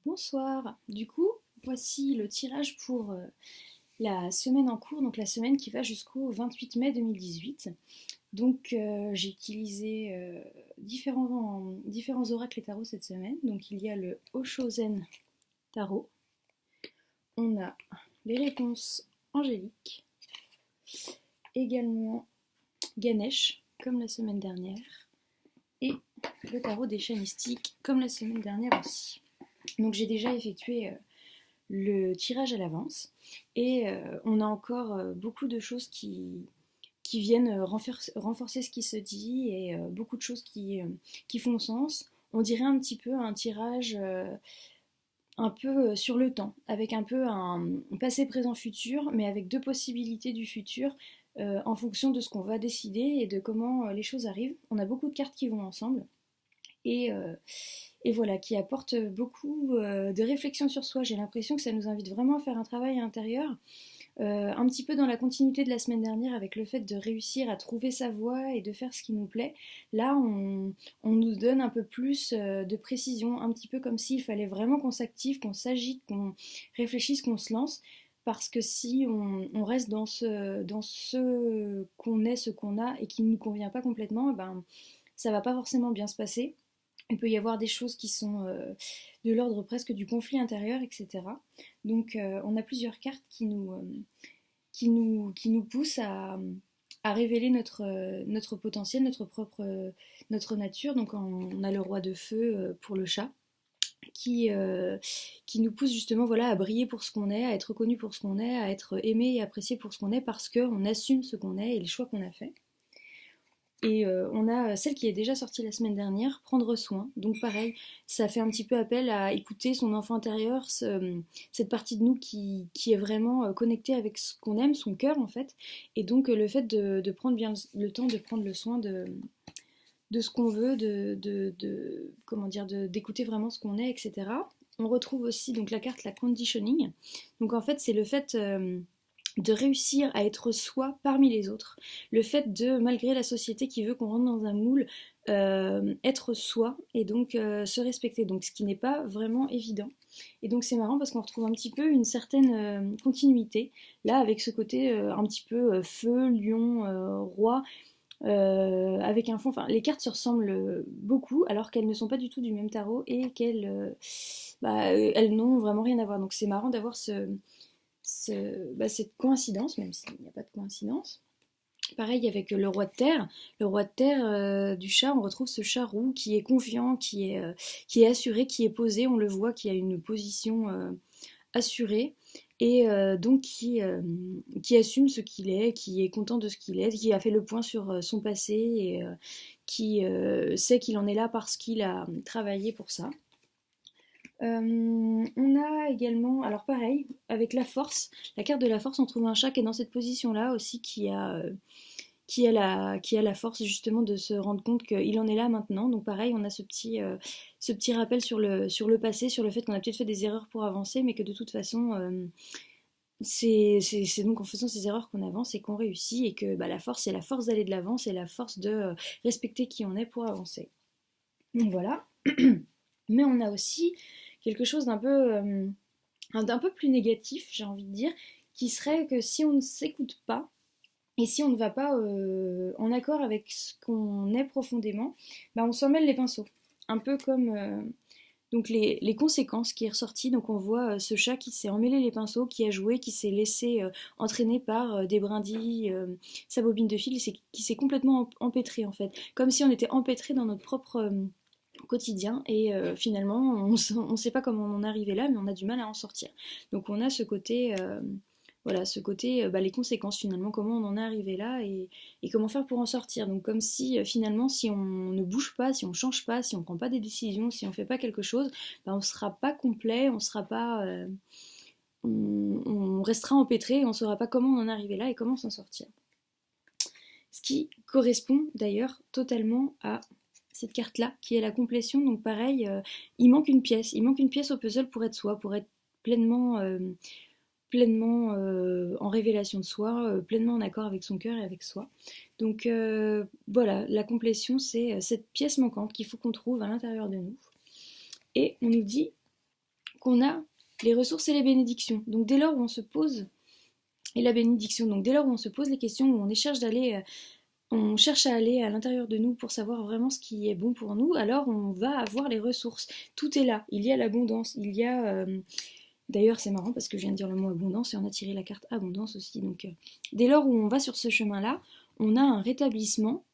Bonsoir. Du coup, voici le tirage pour la semaine en cours, donc la semaine qui va jusqu'au 28 mai 2018. Donc j'ai utilisé différents oracles et tarots cette semaine. Donc il y a le Oshozen Tarot, on a les réponses angéliques, également Ganesh, comme la semaine dernière, et le tarot des chats mystiques, comme la semaine dernière aussi. Donc j'ai déjà effectué le tirage à l'avance et on a encore beaucoup de choses qui viennent renforcer ce qui se dit et beaucoup de choses qui font sens. On dirait un petit peu un tirage un peu sur le temps, avec un peu un passé, présent, futur, mais avec deux possibilités du futur en fonction de ce qu'on va décider et de comment les choses arrivent. On a beaucoup de cartes qui vont ensemble et, euh, et voilà, qui apporte beaucoup de réflexion sur soi. J'ai l'impression que ça nous invite vraiment à faire un travail intérieur, un petit peu dans la continuité de la semaine dernière avec le fait de réussir à trouver sa voie et de faire ce qui nous plaît. Là, on nous donne un peu plus de précision, un petit peu comme s'il fallait vraiment qu'on s'active, qu'on s'agite, qu'on réfléchisse, qu'on se lance. Parce que si on reste dans ce qu'on est, ce qu'on a et qui ne nous convient pas complètement, ben, ça va pas forcément bien se passer. Il peut y avoir des choses qui sont de l'ordre presque du conflit intérieur, etc. Donc on a plusieurs cartes qui nous poussent à révéler notre potentiel, notre nature. Donc on a le roi de feu pour le chat. Qui nous pousse justement voilà, à briller pour ce qu'on est, à être reconnu pour ce qu'on est, à être aimé et apprécié pour ce qu'on est parce qu'on assume ce qu'on est et les choix qu'on a faits. Et on a celle qui est déjà sortie la semaine dernière, Prendre soin. Donc pareil, ça fait un petit peu appel à écouter son enfant intérieur, cette partie de nous qui est vraiment connectée avec ce qu'on aime, son cœur en fait. Et donc le fait de prendre bien le temps de prendre le soin de ce qu'on veut, comment dire, d'écouter vraiment ce qu'on est, etc. On retrouve aussi donc la carte la conditioning. Donc en fait c'est le fait de réussir à être soi parmi les autres. Le fait de, malgré la société qui veut qu'on rentre dans un moule, être soi et donc se respecter. Donc ce qui n'est pas vraiment évident. Et donc c'est marrant parce qu'on retrouve un petit peu une certaine continuité, là avec ce côté un petit peu feu, lion, roi, avec un fond. Enfin, les cartes se ressemblent beaucoup alors qu'elles ne sont pas du tout du même tarot et qu'elles elles n'ont vraiment rien à voir. Donc c'est marrant d'avoir cette coïncidence, même s'il n'y a pas de coïncidence. Pareil avec le roi de terre. Le roi de terre du chat, on retrouve ce chat roux qui est confiant, qui est assuré, qui est posé, on le voit, qui a une position assurée et donc qui assume ce qu'il est, qui est content de ce qu'il est, qui a fait le point sur son passé et qui sait qu'il en est là parce qu'il a travaillé pour ça. On a également, alors pareil, avec la force, la carte de la force, on trouve un chat qui est dans cette position-là aussi, qui a la force justement de se rendre compte qu'il en est là maintenant. Donc pareil, on a ce petit rappel sur le passé, sur le fait qu'on a peut-être fait des erreurs pour avancer, mais que de toute façon, c'est donc en faisant ces erreurs qu'on avance et qu'on réussit, et que bah, la force, c'est la force d'aller de l'avant, c'est la force de respecter qui on est pour avancer. Donc voilà. Mais on a aussi quelque chose d'un peu plus négatif, j'ai envie de dire, qui serait que si on ne s'écoute pas et si on ne va pas en accord avec ce qu'on est profondément, bah on s'en mêle les pinceaux. Un peu comme donc les conséquences qui est ressorti. Donc on voit ce chat qui s'est emmêlé les pinceaux, qui a joué, qui s'est laissé entraîner par des brindilles, sa bobine de fil, qui s'est complètement empêtré en fait. Comme si on était empêtré dans notre propre quotidien et finalement on ne sait pas comment on en est arrivé là, mais on a du mal à en sortir. Donc on a ce côté voilà, ce côté les conséquences finalement, comment on en est arrivé là et comment faire pour en sortir. Donc comme si finalement si on ne bouge pas, si on change pas, si on prend pas des décisions, si on fait pas quelque chose, on sera pas complet, on sera pas on restera empêtré et on saura pas comment on en est arrivé là et comment s'en sortir. Ce qui correspond d'ailleurs totalement à cette carte-là, qui est la complétion. Donc pareil, il manque une pièce. Il manque une pièce au puzzle pour être soi, pour être pleinement en révélation de soi, pleinement en accord avec son cœur et avec soi. Donc voilà, la complétion, c'est cette pièce manquante qu'il faut qu'on trouve à l'intérieur de nous. Et on nous dit qu'on a les ressources et les bénédictions. Donc dès lors où on se pose, et la bénédiction, donc dès lors où on se pose les questions, où on cherche à aller à l'intérieur de nous pour savoir vraiment ce qui est bon pour nous, alors on va avoir les ressources. Tout est là, il y a l'abondance, il y a... D'ailleurs c'est marrant parce que je viens de dire le mot abondance et on a tiré la carte abondance aussi. Donc dès lors où on va sur ce chemin-là, on a un rétablissement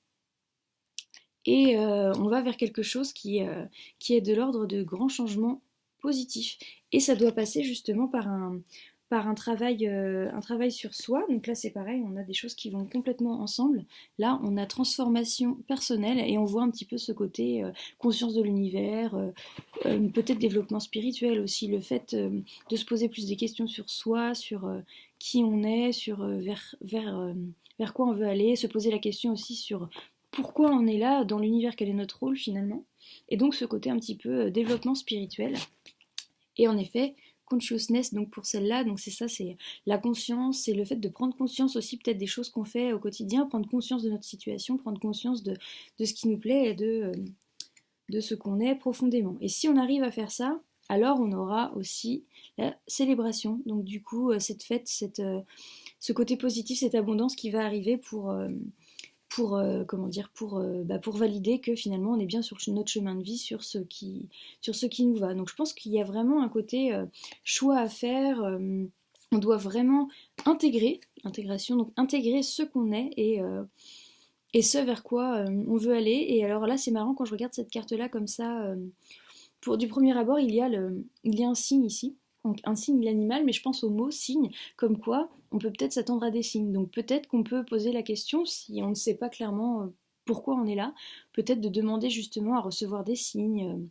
et on va vers quelque chose qui est de l'ordre de grands changements positifs. Et ça doit passer justement par un travail sur soi. Donc là c'est pareil, on a des choses qui vont complètement ensemble. Là on a transformation personnelle et on voit un petit peu ce côté conscience de l'univers, peut-être développement spirituel aussi, le fait de se poser plus des questions sur soi, sur qui on est, sur vers quoi on veut aller, se poser la question aussi sur pourquoi on est là, dans l'univers, quel est notre rôle finalement. Et donc ce côté un petit peu développement spirituel. Et en effet, consciousness, donc pour celle-là, donc c'est ça, c'est la conscience, c'est le fait de prendre conscience aussi peut-être des choses qu'on fait au quotidien, prendre conscience de notre situation, prendre conscience de ce qui nous plaît et de ce qu'on est profondément. Et si on arrive à faire ça, alors on aura aussi la célébration. Donc du coup, cette fête, ce côté positif, cette abondance qui va arriver pour valider que finalement on est bien sur notre chemin de vie, sur ce qui nous va. Donc je pense qu'il y a vraiment un côté choix à faire. On doit vraiment intégration, donc intégrer ce qu'on est et ce vers quoi on veut aller. Et alors là, c'est marrant quand je regarde cette carte-là comme ça. Du premier abord, il y a un signe ici. Donc un signe l'animal, mais je pense au mot signe, comme quoi on peut peut-être s'attendre à des signes. Donc peut-être qu'on peut poser la question, si on ne sait pas clairement pourquoi on est là, peut-être de demander justement à recevoir des signes.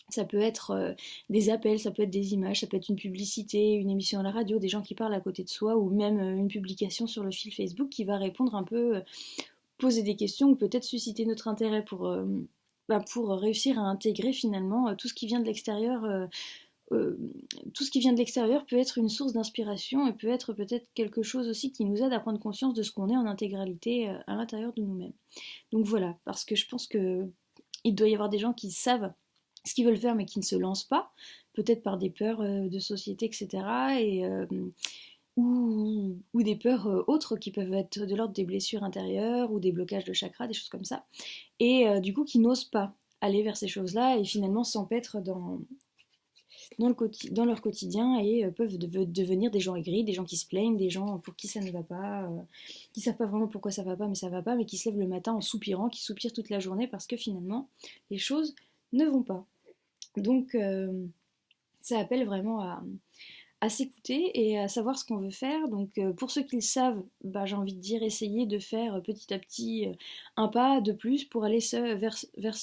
Ça peut être des appels, ça peut être des images, ça peut être une publicité, une émission à la radio, des gens qui parlent à côté de soi, ou même une publication sur le fil Facebook qui va répondre un peu poser des questions ou peut-être susciter notre intérêt pour réussir à intégrer finalement tout ce qui vient de l'extérieur. Tout ce qui vient de l'extérieur peut être une source d'inspiration et peut être peut-être quelque chose aussi qui nous aide à prendre conscience de ce qu'on est en intégralité à l'intérieur de nous-mêmes. Donc voilà, parce que je pense que il doit y avoir des gens qui savent ce qu'ils veulent faire mais qui ne se lancent pas, peut-être par des peurs de société, etc. Ou des peurs autres qui peuvent être de l'ordre des blessures intérieures ou des blocages de chakras, des choses comme ça, et du coup qui n'osent pas aller vers ces choses-là et finalement s'empêtrent dans leur quotidien et peuvent devenir des gens aigris, des gens qui se plaignent, des gens pour qui ça ne va pas, qui savent pas vraiment pourquoi ça va pas, mais ça va pas, mais qui se lèvent le matin en soupirant, qui soupirent toute la journée parce que finalement les choses ne vont pas. Donc ça appelle vraiment à s'écouter et à savoir ce qu'on veut faire. Donc pour ceux qui le savent, bah, j'ai envie de dire essayez de faire petit à petit un pas de plus pour aller vers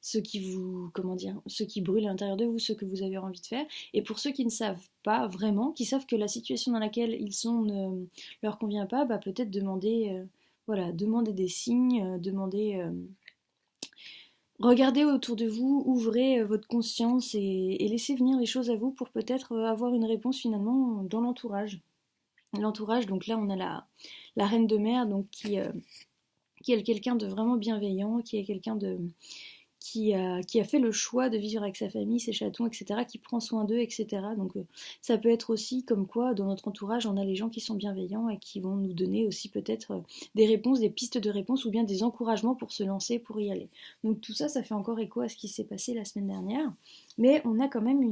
ce qui vous, comment dire, ce qui brûle à l'intérieur de vous, ce que vous avez envie de faire. Et pour ceux qui ne savent pas vraiment, qui savent que la situation dans laquelle ils sont ne leur convient pas, bah, peut-être demander des signes, regardez autour de vous, ouvrez votre conscience et laissez venir les choses à vous pour peut-être avoir une réponse finalement dans l'entourage. L'entourage, donc là on a la reine de mer, donc qui est quelqu'un de vraiment bienveillant, qui est quelqu'un qui a fait le choix de vivre avec sa famille, ses chatons, etc., qui prend soin d'eux, etc. Donc ça peut être aussi comme quoi dans notre entourage on a les gens qui sont bienveillants et qui vont nous donner aussi peut-être des réponses, des pistes de réponses ou bien des encouragements pour se lancer, pour y aller. Donc tout ça, ça fait encore écho à ce qui s'est passé la semaine dernière, mais on a quand même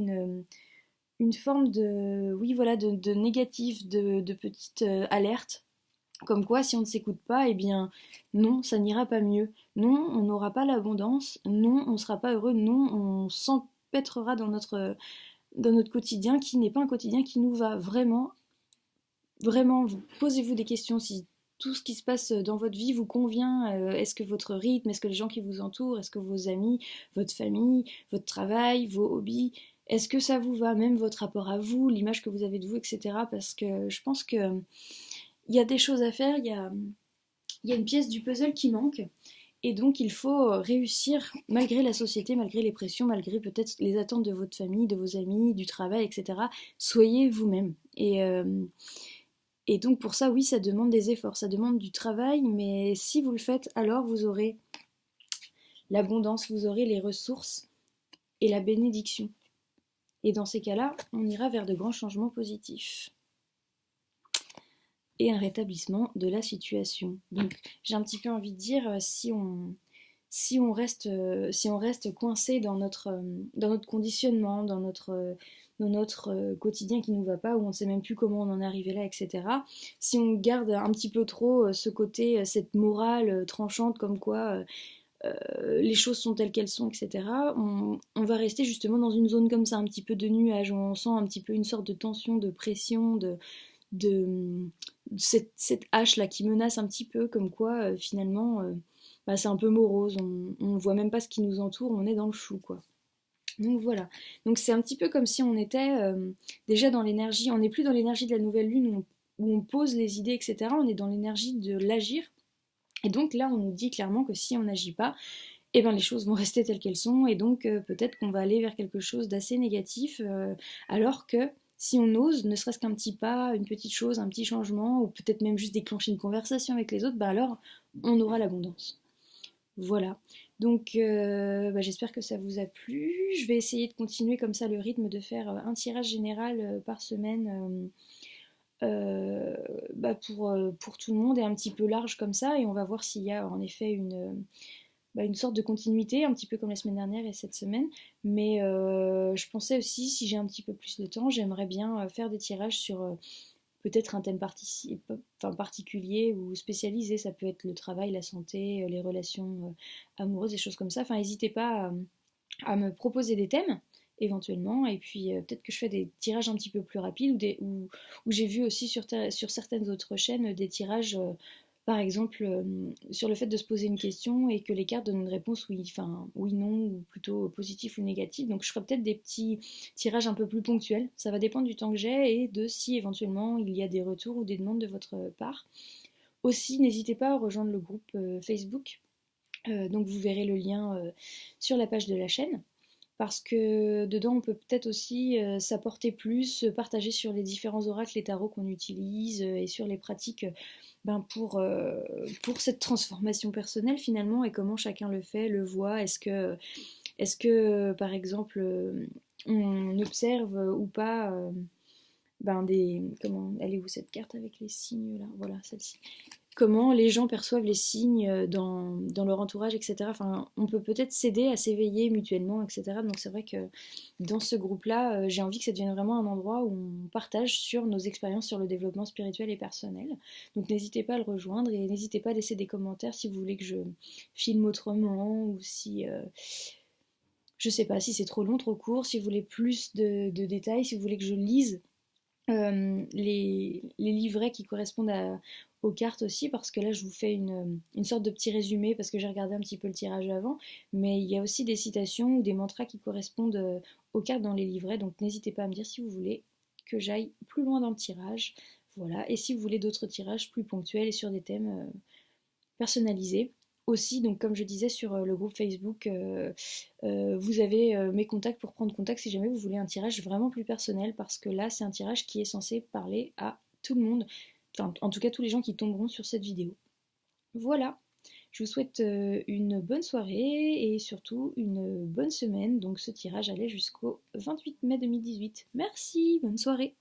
une forme de, oui voilà, de négatif, de petite alerte. Comme quoi, si on ne s'écoute pas, eh bien, non, ça n'ira pas mieux. Non, on n'aura pas l'abondance. Non, on ne sera pas heureux. Non, on s'empêtrera dans notre quotidien qui n'est pas un quotidien qui nous va vraiment. Vraiment, posez-vous des questions si tout ce qui se passe dans votre vie vous convient. Est-ce que votre rythme, est-ce que les gens qui vous entourent, est-ce que vos amis, votre famille, votre travail, vos hobbies, est-ce que ça vous va, même votre rapport à vous, l'image que vous avez de vous, etc. Parce que je pense que il y a des choses à faire, il y a une pièce du puzzle qui manque, et donc il faut réussir, malgré la société, malgré les pressions, malgré peut-être les attentes de votre famille, de vos amis, du travail, etc. Soyez vous-même. Et donc pour ça, oui, ça demande des efforts, ça demande du travail, mais si vous le faites, alors vous aurez l'abondance, vous aurez les ressources et la bénédiction. Et dans ces cas-là, on ira vers de grands changements positifs et un rétablissement de la situation. Donc j'ai un petit peu envie de dire, si on reste coincé dans notre conditionnement, dans notre quotidien qui ne nous va pas, où on ne sait même plus comment on en est arrivé là, etc. Si on garde un petit peu trop ce côté, cette morale tranchante comme quoi les choses sont telles qu'elles sont, etc., on va rester justement dans une zone comme ça, un petit peu de nuage, où on sent un petit peu une sorte de tension, de pression, de cette hache là qui menace un petit peu, comme quoi finalement bah, c'est un peu morose, on voit même pas ce qui nous entoure, on est dans le flou quoi. Donc voilà, donc c'est un petit peu comme si on était déjà dans l'énergie, on n'est plus dans l'énergie de la nouvelle lune où on pose les idées, etc. On est dans l'énergie de l'agir. Et donc là, on nous dit clairement que si on n'agit pas, eh ben, les choses vont rester telles qu'elles sont, et donc peut-être qu'on va aller vers quelque chose d'assez négatif, alors que si on ose, ne serait-ce qu'un petit pas, une petite chose, un petit changement, ou peut-être même juste déclencher une conversation avec les autres, bah alors on aura l'abondance. Voilà. Donc bah, j'espère que ça vous a plu. Je vais essayer de continuer comme ça le rythme de faire un tirage général par semaine bah, pour tout le monde et un petit peu large comme ça, et on va voir s'il y a en effet bah, une sorte de continuité, un petit peu comme la semaine dernière et cette semaine. Mais je pensais aussi, si j'ai un petit peu plus de temps, j'aimerais bien faire des tirages sur peut-être un thème particulier ou spécialisé. Ça peut être le travail, la santé, les relations amoureuses, des choses comme ça. Enfin, n'hésitez pas à me proposer des thèmes éventuellement, et puis peut-être que je fais des tirages un petit peu plus rapides, ou j'ai vu aussi sur certaines autres chaînes des tirages par exemple sur le fait de se poser une question et que les cartes donnent une réponse oui, enfin oui, non, ou plutôt positif ou négatif. Donc je ferai peut-être des petits tirages un peu plus ponctuels, ça va dépendre du temps que j'ai et de si éventuellement il y a des retours ou des demandes de votre part. Aussi, n'hésitez pas à rejoindre le groupe Facebook, donc vous verrez le lien sur la page de la chaîne, parce que dedans on peut peut-être aussi s'apporter plus, partager sur les différents oracles et tarots qu'on utilise et sur les pratiques ben pour cette transformation personnelle finalement, et comment chacun le fait, le voit. Est-ce que par exemple on observe ou pas ben des... Comment... Elle est où cette carte avec les signes là? Voilà, celle-ci. Comment les gens perçoivent les signes dans leur entourage, etc. Enfin, on peut peut-être s'aider à s'éveiller mutuellement, etc. Donc c'est vrai que dans ce groupe-là, j'ai envie que ça devienne vraiment un endroit où on partage sur nos expériences sur le développement spirituel et personnel. Donc n'hésitez pas à le rejoindre, et n'hésitez pas à laisser des commentaires si vous voulez que je filme autrement, ou si... je sais pas, si c'est trop long, trop court, si vous voulez plus de détails, si vous voulez que je lise les livrets qui correspondent aux cartes aussi, parce que là je vous fais une sorte de petit résumé parce que j'ai regardé un petit peu le tirage avant, mais il y a aussi des citations ou des mantras qui correspondent aux cartes dans les livrets, donc n'hésitez pas à me dire si vous voulez que j'aille plus loin dans le tirage. Voilà, et si vous voulez d'autres tirages plus ponctuels et sur des thèmes personnalisés. Aussi, donc comme je disais sur le groupe Facebook, vous avez mes contacts pour prendre contact si jamais vous voulez un tirage vraiment plus personnel, parce que là c'est un tirage qui est censé parler à tout le monde, enfin en tout cas tous les gens qui tomberont sur cette vidéo. Voilà, je vous souhaite une bonne soirée et surtout une bonne semaine. Donc ce tirage allait jusqu'au 28 mai 2018. Merci, bonne soirée.